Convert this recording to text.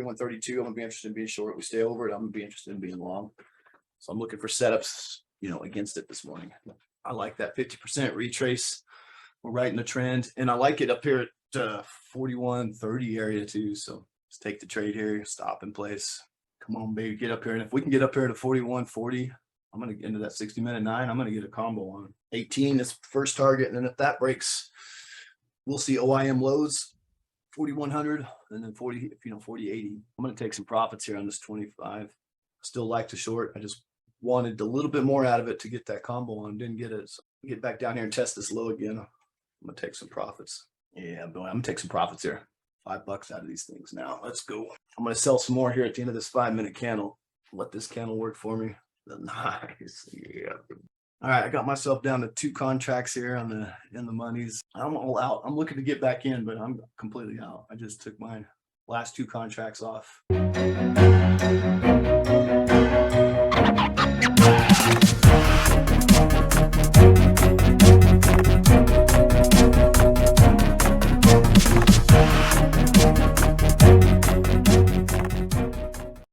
41.32. I'm gonna be interested in being short. We stay over it, I'm gonna be interested in being long. So I'm looking for setups, against it this morning. I like that 50% retrace. We're right in the trend, and I like it up here at 41.30 area too. So let's take the trade here, stop in place. Come on, baby, get up here. And if we can get up here to 41.40, I'm going to get into that 60-minute 9. I'm going to get a combo on 18 is first target. And then if that breaks, we'll see OIM lows, 4,100, and then 40, 40.80. I'm going to take some profits here on this 25. Still like to short. I just wanted a little bit more out of it to get that combo on. Didn't get it. So get back down here and test this low again. I'm going to take some profits. Yeah, boy, I'm going to take some profits here. $5 out of these things now. Let's go. I'm going to sell some more here at the end of this 5-minute candle. Let this candle work for me. Nice. Yeah. All right, I got myself down to 2 contracts here in the monies. I'm all out. I'm looking to get back in, but I'm completely out. I just took my last 2 contracts off.